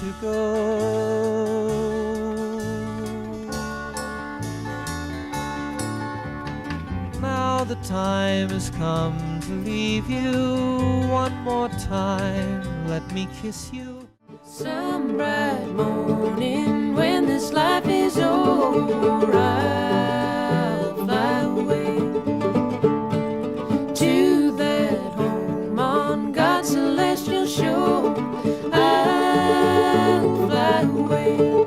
to go. Now the time has come to leave you. One more time, let me kiss you. Some bright morning when this life is over, I'll fly away to that home on God's celestial shore. I'll fly away.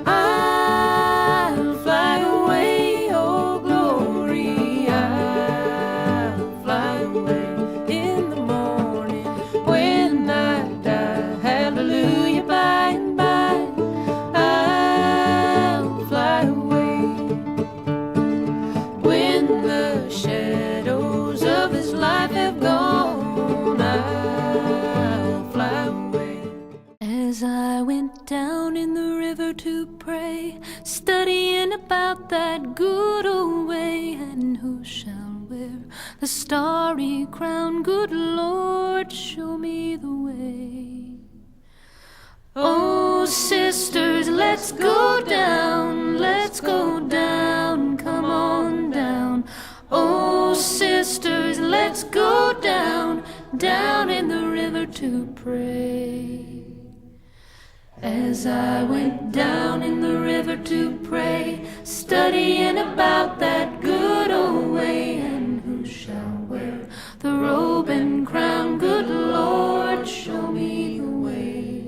I'll fly away, oh glory. I'll fly away in the morning when I die. Hallelujah, by and by. I'll fly away when the shadows of this life have gone. I'll fly away. As I went down in the river to pray, studying about that good old way, and who shall wear the starry crown? Good Lord, show me the way. Oh, sisters, let's go down, let's go down, come on down. Oh, sisters, let's go down, down in the river to pray. As I went down in the river to pray, studying about that good old way, and who shall wear the robe and crown? Good Lord, show me the way.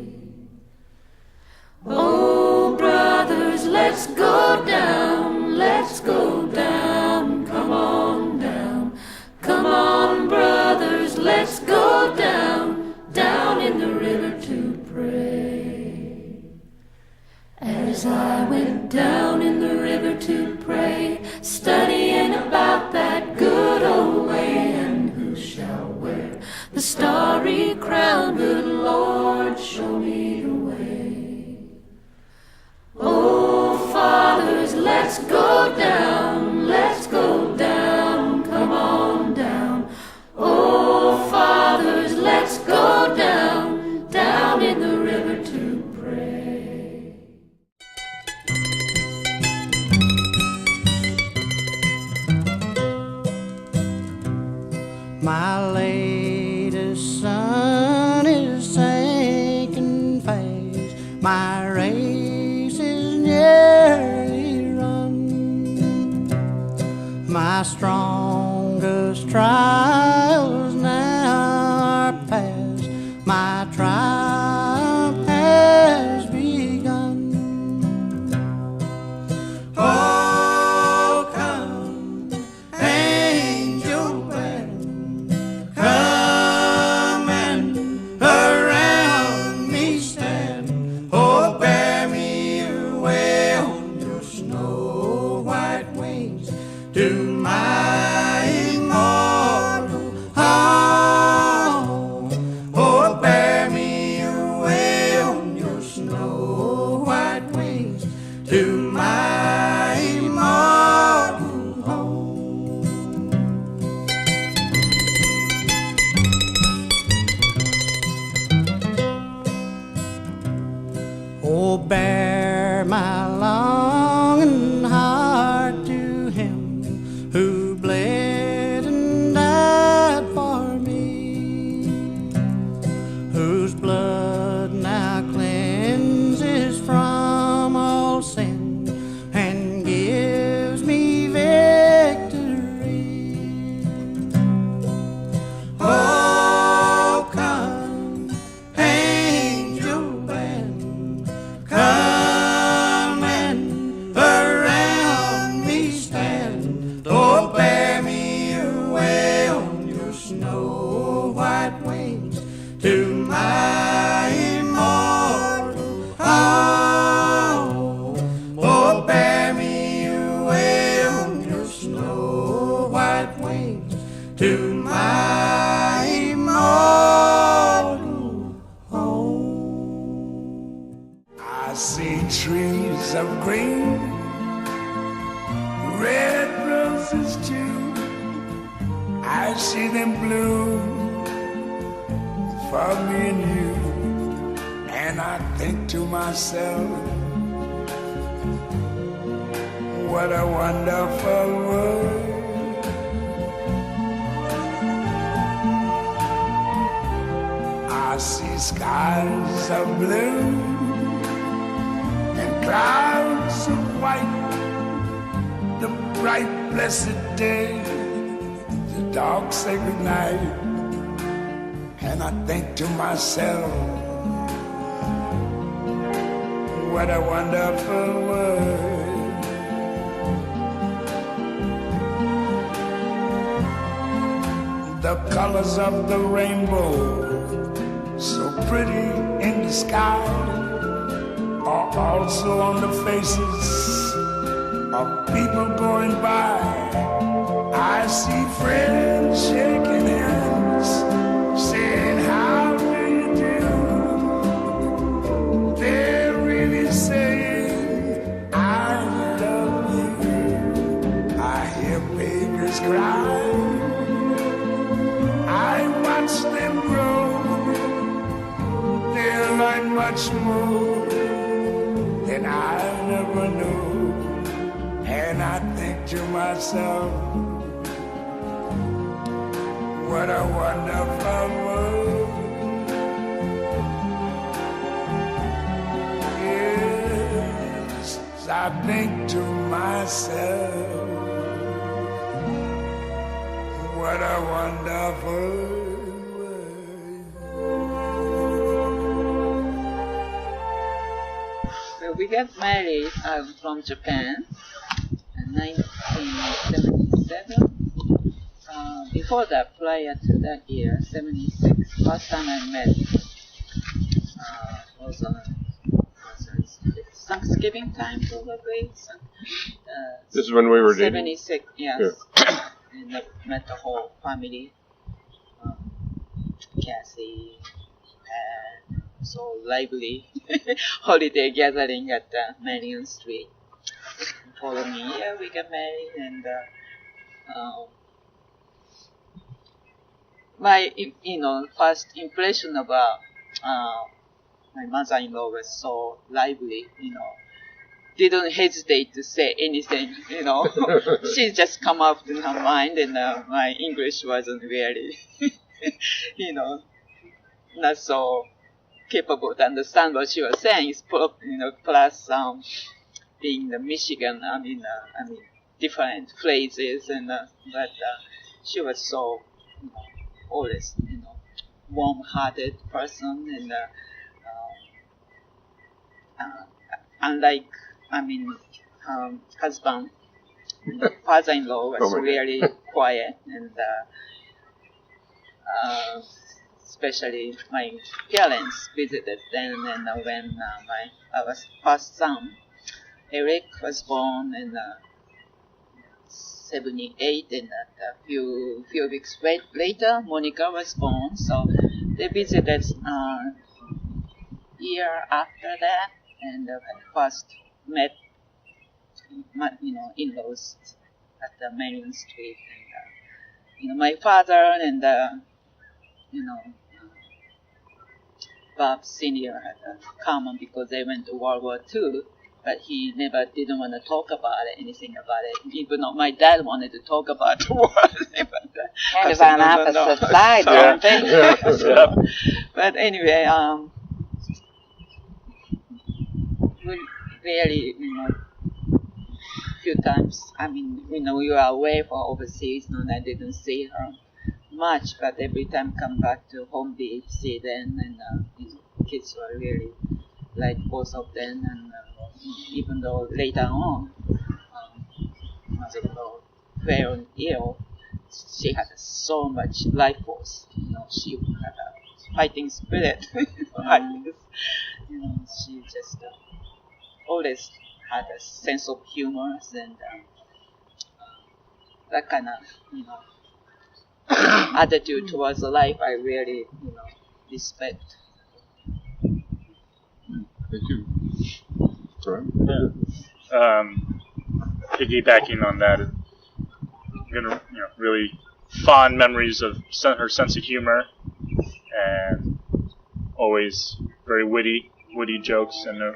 Oh, brothers, let's go down, let's go down, come on down. Come on, brothers, let's go down, down in the river to pray. As I went down in the river to pray, studying about that good old way, and who shall wear the starry crown? Good Lord, show me the way. Oh, fathers, let's go down, let's go down, come on down. Oh, fathers, let's go down, down in the river to pray. My latest sun is sinking fast. My race is nearly run. My strongest trials now are past. My triumph has begun. Oh, come, angel band, come and around me stand. Oh, bear me away on your snow white wings to my immortal home. Oh, bear me away on your snow white wings to my immortal home. Oh, bear my longing heart to him who bled and died for me, whose blood now cleanses from all sin and gives me victory. Oh, come, angel band, come and around me stand. Oh, bear me away on your snow white wings to my immortal home. Oh, bear me away on your snow white wings to my immortal home. I see trees of green, red roses too. I see them bloom for me and you. I think to myself, what a wonderful world. I see skies of blue and clouds of white, the bright blessed day, the dark sacred night. And I think to myself, what a wonderful world. The colors of the rainbow, so pretty in the sky, are also on the faces of people going by. I see friends shaking hands, saying, how do you do? They're really saying, I love you. I hear babies cry, I watch them grow. They'll learn much more than I never knew. And I think to myself, what a wonderful world. Yes, I think to myself, what a wonderful world. Well, we got married from Japan in 1977. Before that, prior to that year, 76, first time I met was on Thanksgiving time, probably. This is when we were dating? 76, yes. Yeah. And I met the whole family. Cassie, and so lively holiday gathering at Marion Street. Following year, we got married, and my first impression about my mother-in-law was so lively, didn't hesitate to say anything, she just come up in her mind, and my English wasn't really not so capable to understand what she was saying. Plus being the Michigan, different phrases, and but she was so always, warm-hearted person, and unlike, husband, father-in-law was really quiet, and especially my parents visited then, and when our first son, Eric, was born in 78, and a few weeks later, Monica was born. So they visited year after that, and first met, in-laws at the Marion Street. And my father and Bob Senior had a common because they went to World War II. But he never didn't want to talk about it, anything about it. Even though my dad wanted to talk about the war. Kind of on opposite sides, aren't they? Yeah. But anyway, we really, few times, we were away for overseas, and I didn't see her much, but every time come back to home, we see them, and kids were really like both of them, and even though later on, mother-in-law fell ill, she had so much life force. She had a fighting spirit. She just always had a sense of humor, and that kind of, attitude towards life, I really, respect. Thank you. Yeah. Piggybacking on that, really fond memories of her sense of humor, and always very witty, witty jokes and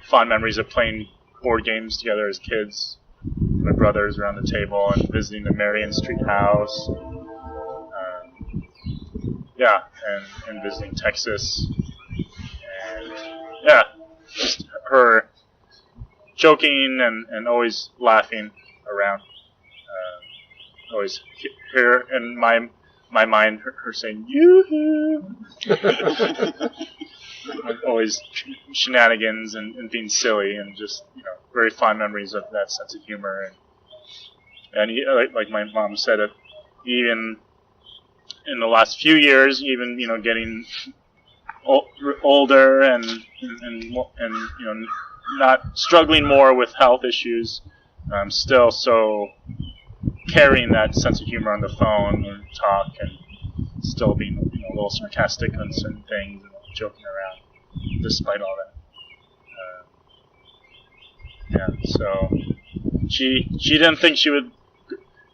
fond memories of playing board games together as kids. My brothers around the table and visiting the Marion Street house. And visiting Texas. And yeah, just her joking and always laughing around. Always hear in my mind her saying yoo-hoo. Always shenanigans and being silly and just very fond memories of that sense of humor and like my mom said it, even in the last few years, even getting older and not struggling more with health issues, still so carrying that sense of humor on the phone or talk and still being a little sarcastic on certain things and joking around despite all that. So she didn't think she would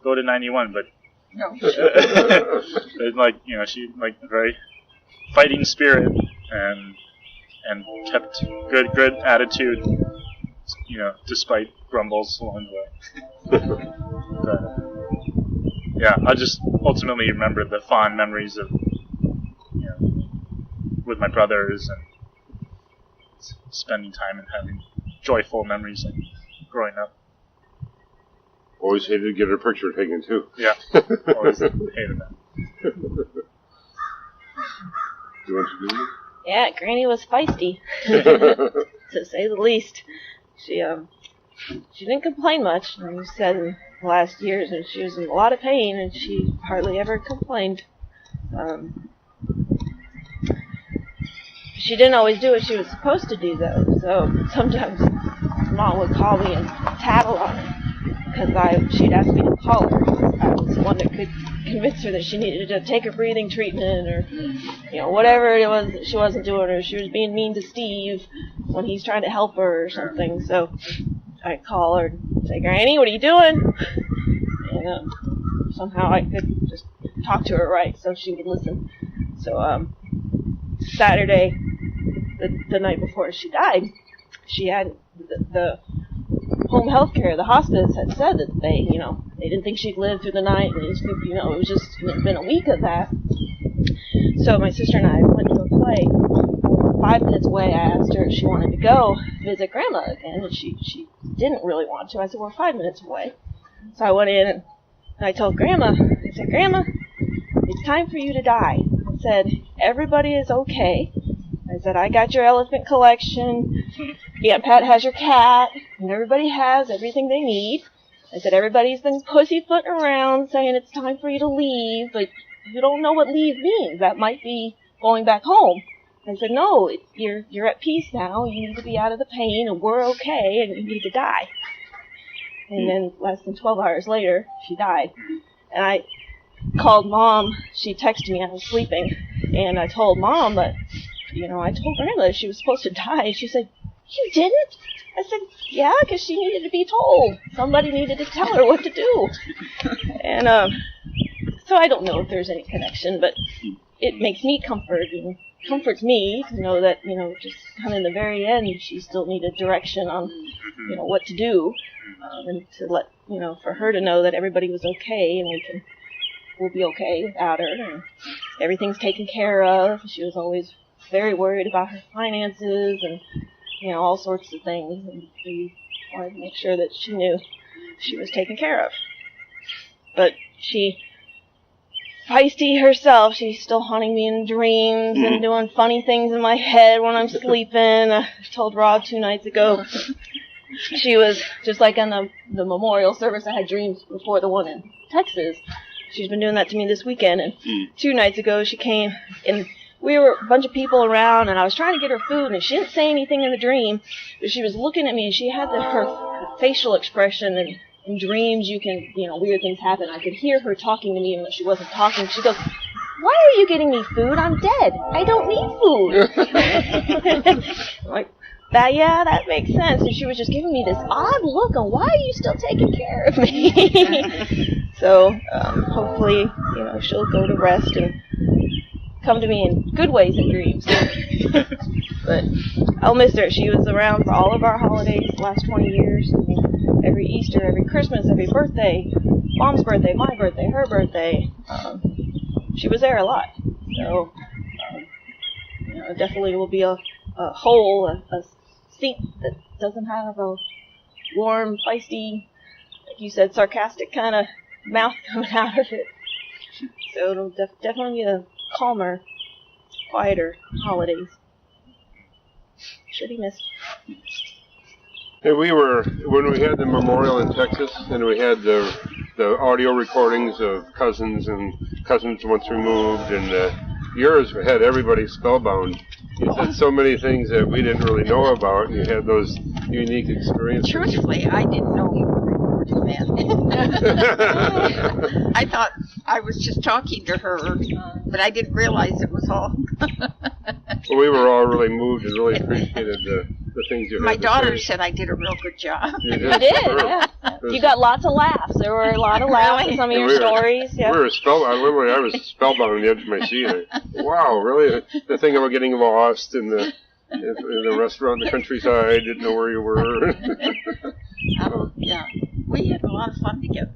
go to 91, but No. she a very fighting spirit and kept good attitude, despite grumbles along the way. But, I just ultimately remember the fond memories of with my brothers and spending time and having joyful memories of growing up. Always hated to get her picture taken too. Yeah, always hated that. Do you want to do it? Yeah, Granny was feisty, to say the least. She didn't complain much. You said in the last years, and she was in a lot of pain, and she hardly ever complained. She didn't always do what she was supposed to do, though. So sometimes Mom would call me and tattle on her because she'd ask me to call her. I was the one that could convince her that she needed to take a breathing treatment or, whatever it was that she wasn't doing, or she was being mean to Steve when he's trying to help her or something. So I'd call her and say, Granny, what are you doing? And somehow I could just talk to her right so she would listen. So Saturday, the night before she died, she had the home health care, the hospice had said that they didn't think she'd live through the night, and it was been a week of that. So my sister and I went to a play. 5 minutes away, I asked her if she wanted to go visit Grandma again, and she didn't really want to. I said, we're 5 minutes away. So I went in and I told Grandma, I said, Grandma, it's time for you to die. I said, everybody is okay. I said, I got your elephant collection. Aunt Pat has your cat. And everybody has everything they need. I said, everybody's been pussyfooting around saying it's time for you to leave, but you don't know what leave means. That might be going back home. I said, no, you're at peace now. You need to be out of the pain, and we're okay, and you need to die. And then less than 12 hours later, she died. And I called Mom. She texted me. I was sleeping. And I told Mom that, I told Grandma that she was supposed to die. And she said, you didn't? I said, yeah, because she needed to be told. Somebody needed to tell her what to do. And so I don't know if there's any connection, but it makes me comforts me to know that, just kind of in the very end, she still needed direction on, what to do. And to let, for her to know that everybody was okay and we'll be okay without her. And everything's taken care of. She was always very worried about her finances and, all sorts of things. And we wanted to make sure that she knew she was taken care of. But feisty herself, she's still haunting me in dreams and doing funny things in my head when I'm sleeping. I told Rob 2 nights ago, she was just like on the memorial service. I had dreams before the one in Texas. She's been doing that to me this weekend. And 2 nights ago, she came, and we were a bunch of people around, and I was trying to get her food, and she didn't say anything in the dream, but she was looking at me, and she had her facial expression, and in dreams you can, weird things happen. I could hear her talking to me even though she wasn't talking. She goes, why are you getting me food? I'm dead. I don't need food. I'm like, that makes sense. And she was just giving me this odd look on, why are you still taking care of me? So hopefully, she'll go to rest and come to me in good ways in dreams. But I'll miss her. She was around for all of our holidays the last 20 years. I mean, every Easter, every Christmas, every birthday, Mom's birthday, my birthday, her birthday. She was there a lot. So, you know, it definitely will be a hole, a seat that doesn't have a warm, feisty, like you said, sarcastic kind of mouth coming out of it. So it'll definitely be a calmer, quieter holidays. Should be missed. Hey, when we had the memorial in Texas, and we had the audio recordings of cousins and cousins once removed, and yours had everybody spellbound. You said so many things that we didn't really know about, and you had those unique experiences. Truthfully, I didn't know you were recording that. I thought I was just talking to her, but I didn't realize it was all. Well, we were all really moved and really appreciated the things you had My to daughter say. said I did a real good job. You You did, yeah. You got lots of laughs. There were a lot of laughs in some of your stories. Yeah. We were I was spellbound on the edge of my seat. Wow, really? The thing about getting lost in the restaurant in the countryside, didn't know where you were. Yeah, we had a lot of fun together.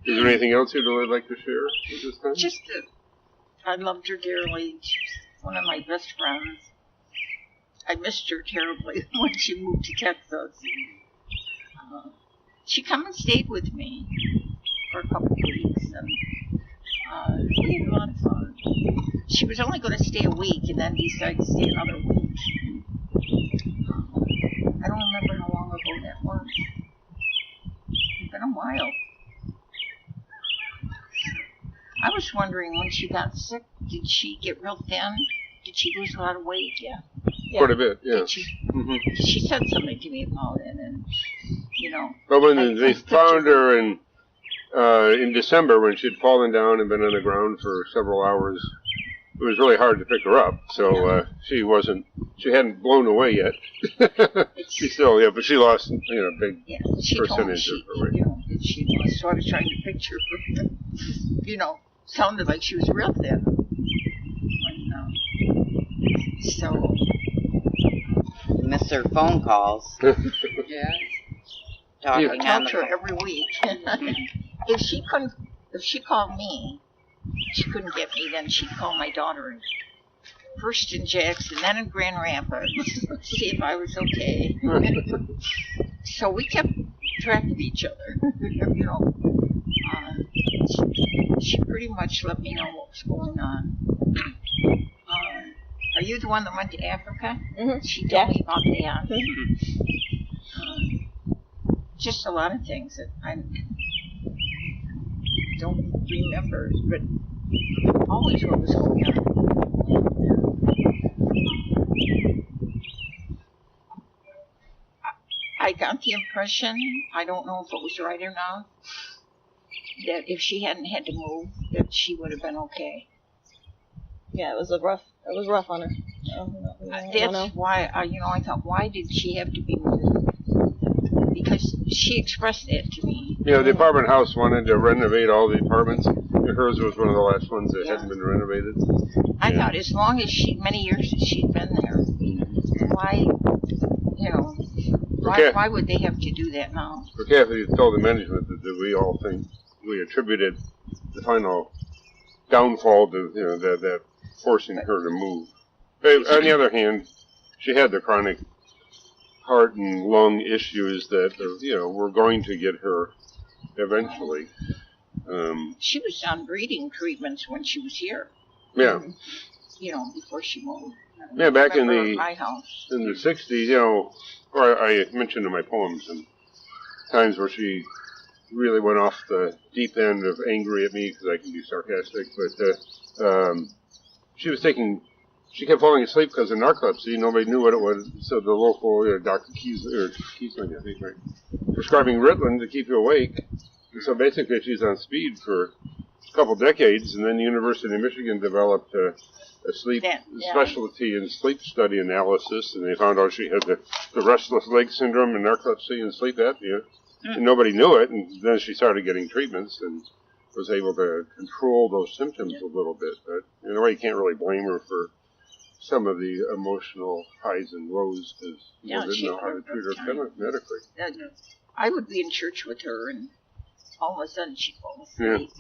Is there anything else you'd really like to share at this time? Just that I loved her dearly. She was one of my best friends. I missed her terribly when she moved to Texas. She come and stayed with me for a couple of weeks, and we had a lot of fun. She was only going to stay a week, and then decided to stay another week. I don't remember how long ago that was. It's been a while. I was wondering, when she got sick, did she get real thin? Did she lose a lot of weight? Yeah. Quite a bit, yeah. Did she? Mm-hmm. She said something to me about it, and you know. But when they found her in December, when she'd fallen down and been on the ground for several hours, it was really hard to pick her up. So she hadn't blown away yet. She still, but she lost, a big percentage of her weight. She was sort of trying to picture her, sounded like she was real thin. So. You miss her phone calls. Yeah. Talking I talked to her every week. If she called me, she couldn't get me, then she'd call my daughter, first in Jackson, then in Grand Rapids, see if I was okay. So we kept track of each other. She pretty much let me know what was going on. Are you the one that went to Africa? Mm-hmm. She told me about that. Just a lot of things that I don't remember, but always what was going on. I got the impression, I don't know if it was right or not, that if she hadn't had to move, that she would have been okay. Yeah, it was rough on her. That's why, I thought, why did she have to be moved? Because she expressed that to me. The apartment house wanted to renovate all the apartments. Hers was one of the last ones that hadn't been renovated. I thought as long as many years that she'd been there, why would they have to do that now? For Kathy told the management that we all think we attributed the final downfall to, that forcing her to move. On the other hand, she had the chronic heart and lung issues that, were going to get her eventually. She was on breathing treatments when she was here. Yeah. Before she moved. Yeah, back in my house. In the 60s, or I mentioned in my poems, and times where she really went off the deep end of angry at me because I can be sarcastic, but she kept falling asleep because of narcolepsy. Nobody knew what it was, so the local Dr. Kiesling, I think, right, prescribing Ritalin to keep you awake. And so basically she's on speed for a couple decades, and then the University of Michigan developed a sleep specialty in sleep study analysis, and they found out she had the restless leg syndrome and narcolepsy and sleep apnea. And nobody knew it, and then she started getting treatments and was able to control those symptoms a little bit. But in a way, you can't really blame her for some of the emotional highs and lows because Yeah, they didn't she know how to had a treat her hard time. medically. I would be in church with her, and all of a sudden she'd fall asleep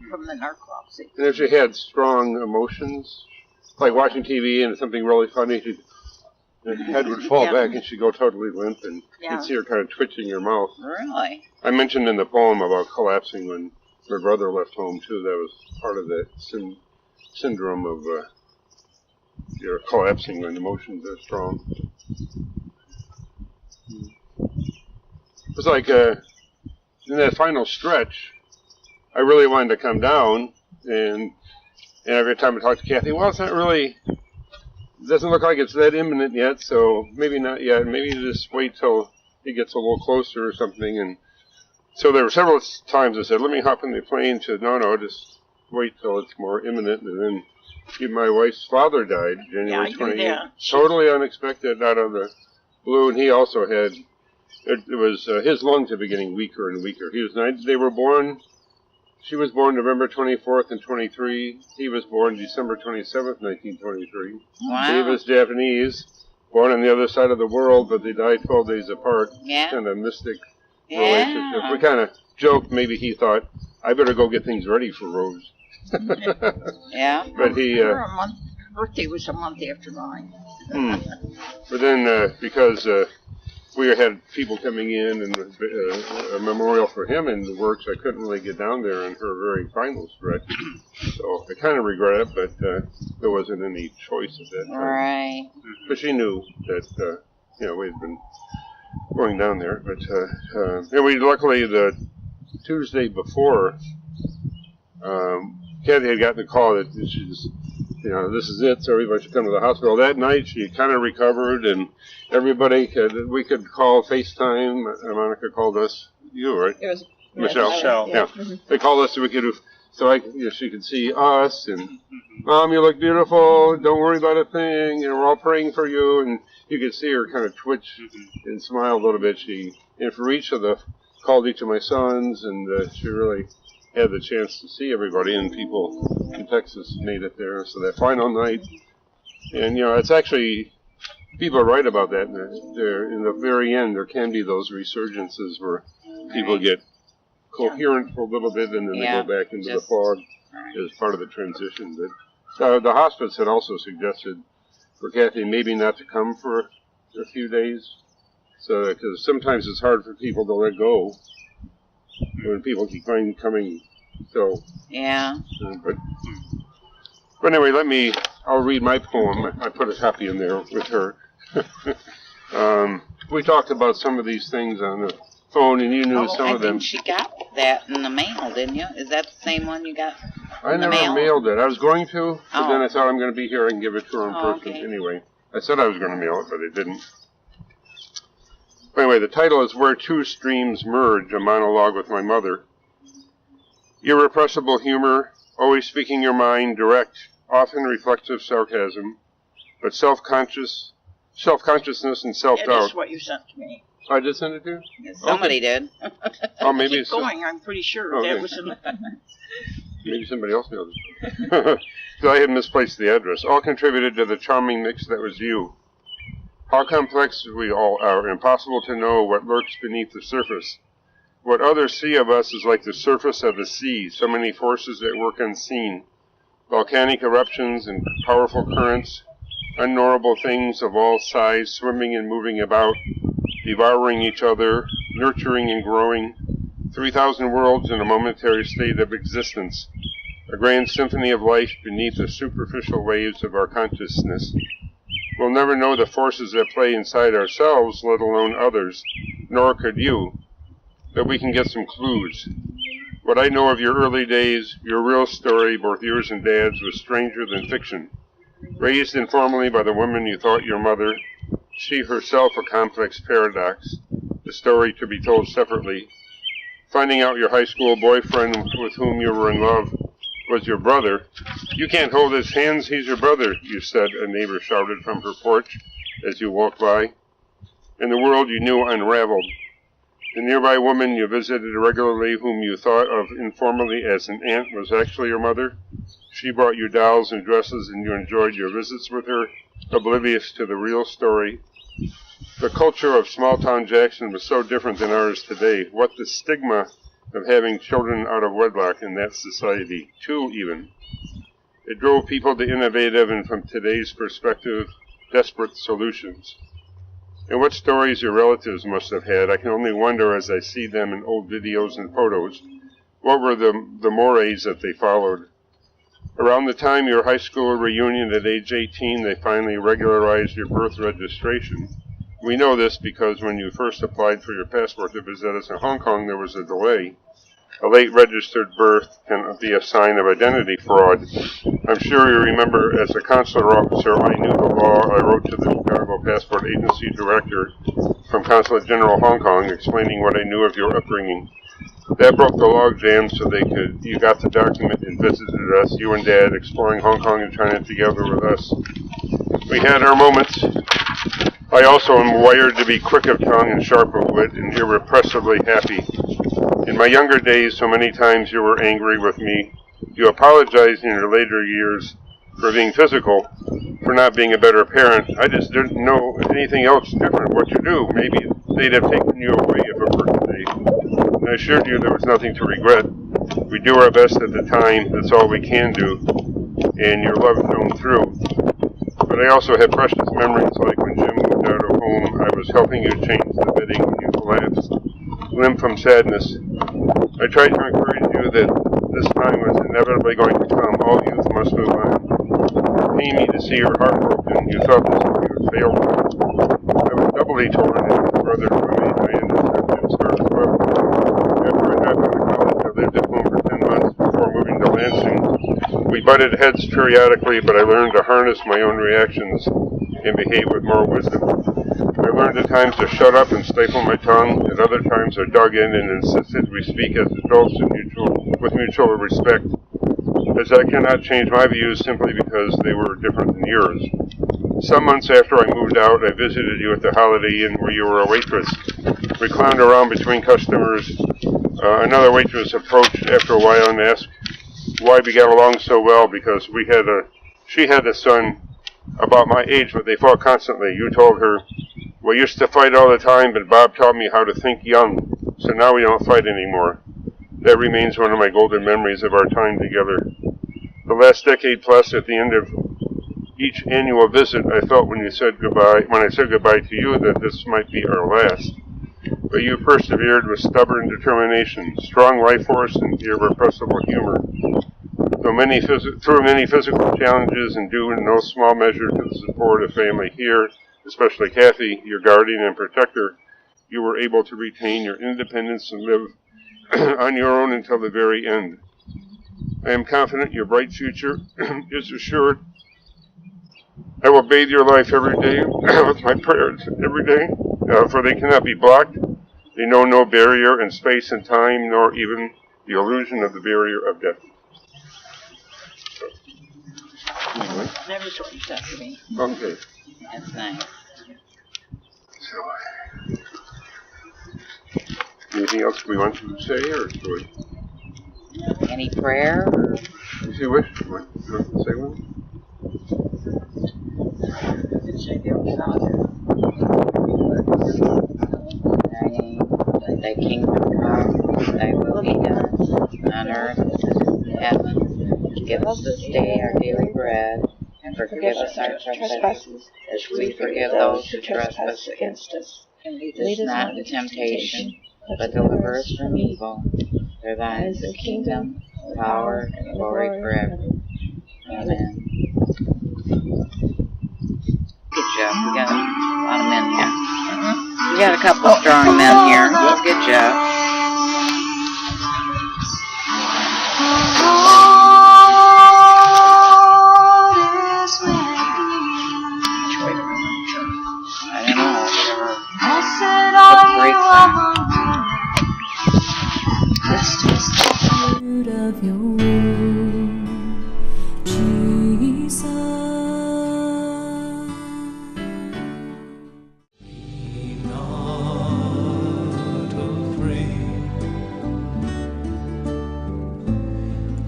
from the narcolepsy. And if she had strong emotions, like watching TV and something really funny, her head would fall back and she'd go totally limp, and you'd see her kind of twitching her mouth. Really? I mentioned in the poem about collapsing when my brother left home, too. That was part of that syndrome of you're collapsing when emotions are strong. It was like in that final stretch, I really wanted to come down, and every time I talk to Kathy, well, it's not really, it doesn't look like it's that imminent yet, so maybe not yet. Maybe just wait till he gets a little closer or something. And so there were several times I said, let me hop in the plane. She said, no, just wait till it's more imminent. And then my wife's father died January 28th. Totally unexpected, out of the blue, and he also had, it was his lungs had been getting weaker and weaker. She was born November 24th and 23. He was born December 27th, 1923. Wow. He was Japanese, born on the other side of the world, but they died 12 days apart. Yeah. Kind of mystic relationship. We kind of joked, maybe he thought, I better go get things ready for Rose. Yeah. But Her birthday was a month after mine. But then, because we had people coming in and a memorial for him in the works, I couldn't really get down there in her very final stretch. So I kind of regret it, but there wasn't any choice at that time. Right. But she knew that, we'd been going down there. But and we luckily, the Tuesday before, Kathy had gotten the call that she's, this is it, so everybody should come to the hospital. That night, she kind of recovered, and we could call FaceTime. Monica called us, right? It was Michelle. Yeah. They called us so she could see us, and Mom, you look beautiful. Don't worry about a thing. We're all praying for you. And you could see her kind of twitch and smile a little bit. Called each of my sons, and she really had the chance to see everybody, and people in Texas made it there. So that final night, and it's actually, people write about that. In the very end, there can be those resurgences where people get coherent for a little bit, and then they go back into the fog as part of the transition. But the hospice had also suggested for Kathy maybe not to come for a few days, so because sometimes it's hard for people to let go when people keep coming. So yeah. But anyway, I'll read my poem. I put a copy in there with her. We talked about some of these things on the phone, and you knew some of them. I think she got that in the mail, didn't you? Is that the same one you got? I never mailed it. I was going to, but then I thought I'm going to be here. I can give it to her in person. Okay. Anyway, I said I was going to mail it, but I didn't. Anyway, the title is Where Two Streams Merge, a monologue with my mother. Irrepressible humor, always speaking your mind, direct, often reflective sarcasm, but self-consciousness and self-doubt. That is what you sent to me. I did send it to you? Yeah, somebody did. Oh, maybe Keep going. I'm pretty sure that was in Maybe somebody else mailed it. So I had misplaced the address. All contributed to the charming mix that was you. How complex we all are, impossible to know what lurks beneath the surface. What others see of us is like the surface of the sea, so many forces at work unseen. Volcanic eruptions and powerful currents, unknowable things of all size swimming and moving about, devouring each other, nurturing and growing, 3,000 worlds in a momentary state of existence, a grand symphony of life beneath the superficial waves of our consciousness. We'll never know the forces at play inside ourselves, let alone others, nor could you, but we can get some clues. What I know of your early days, your real story, both yours and Dad's, was stranger than fiction. Raised informally by the woman you thought your mother, she herself a complex paradox, the story to be told separately. Finding out your high school boyfriend with whom you were in love was your brother. You can't hold his hands, he's your brother, you said, a neighbor shouted from her porch as you walked by. And the world you knew unraveled. The nearby woman you visited regularly, whom you thought of informally as an aunt, was actually your mother. She brought you dolls and dresses, and you enjoyed your visits with her, oblivious to the real story. The culture of small-town Jackson was so different than ours today. What the stigma of having children out of wedlock in that society, two even. It drove people to innovative and, from today's perspective, desperate solutions. And what stories your relatives must have had, I can only wonder as I see them in old videos and photos. What were the mores that they followed? Around the time of your high school reunion at age 18, they finally regularized your birth registration. We know this because when you first applied for your passport to visit us in Hong Kong, there was a delay. A late registered birth can be a sign of identity fraud. I'm sure you remember, as a consular officer, I knew the law. I wrote to the Chicago Passport Agency Director from Consulate General Hong Kong explaining what I knew of your upbringing. That broke the log jam so you got the document and visited us, you and Dad, exploring Hong Kong and China together with us. We had our moments. I also am wired to be quick of tongue and sharp of wit and irrepressibly happy. In my younger days, so many times you were angry with me. You apologized in your later years for being physical, for not being a better parent. I just didn't know anything else different what to do. Maybe they'd have taken you away if it were today. I assured you there was nothing to regret. We do our best at the time. That's all we can do. And your love shone through. But I also had precious memories like when Jim moved out of home. I was helping you change the bedding when you collapsed, limp from sadness. I tried to encourage you that this time was inevitably going to come. All youth must move on. It pained me to see your heart broken. You thought this would fail. I was doubly torn as a brother and roommate. I understood Jim's heart as well. After I got out of college, I lived at home for 10 months before moving to Lansing. We butted heads periodically, but I learned to harness my own reactions and behave with more wisdom. I learned at times to shut up and stifle my tongue. At other times I dug in and insisted we speak as adults with mutual respect, as I cannot change my views simply because they were different than yours. Some months after I moved out, I visited you at the Holiday Inn where you were a waitress. We clowned around between customers. Another waitress approached after a while and asked why we got along so well, because she had a son about my age, but they fought constantly. You told her, we used to fight all the time, but Bob taught me how to think young, so now we don't fight anymore. That remains one of my golden memories of our time together. The last decade plus, at the end of each annual visit, I felt when I said goodbye to you, that this might be our last. But you persevered with stubborn determination, strong life force, and irrepressible humor. Through many physical challenges, and due in no small measure to the support of family here, especially Kathy, your guardian and protector, you were able to retain your independence and live on your own until the very end. I am confident your bright future is assured. I will bathe your life every day with my prayers every day, for they cannot be blocked. They know no barrier in space and time, nor even the illusion of the barrier of death. Anyway. Never told you that to me. Okay. That's nice. So, anything else we want to say, or should we? Any prayer? If you wish, you want to say one? Thy kingdom come, thy will be done, on earth as it is in heaven. Give us this day our daily bread, and forgive us our trespasses, as we forgive those who trespass against us. And lead us not into temptation, but deliver us from evil. For thine is the kingdom, power, and glory forever. Amen. Good job. We got a lot of men here. We got a couple of strong men here. Good job. I don't know. It's just the fruit of your womb, Jesus. Be not afraid.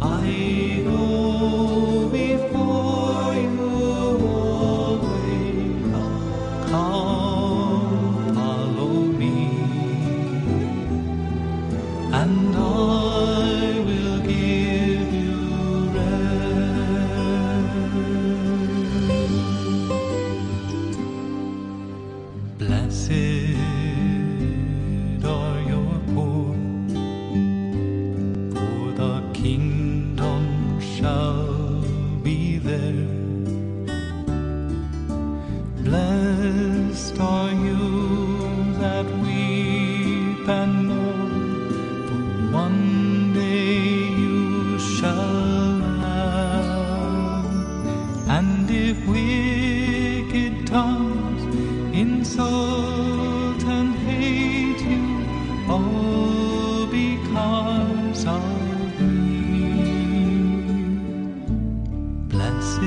I know Blessed are your poor, for the kingdom shall be theirs. Blessed are you that weep and mourn, for one day you shall laugh. And if wicked tongues insult and hate you, all because of me, blessed,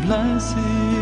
blessed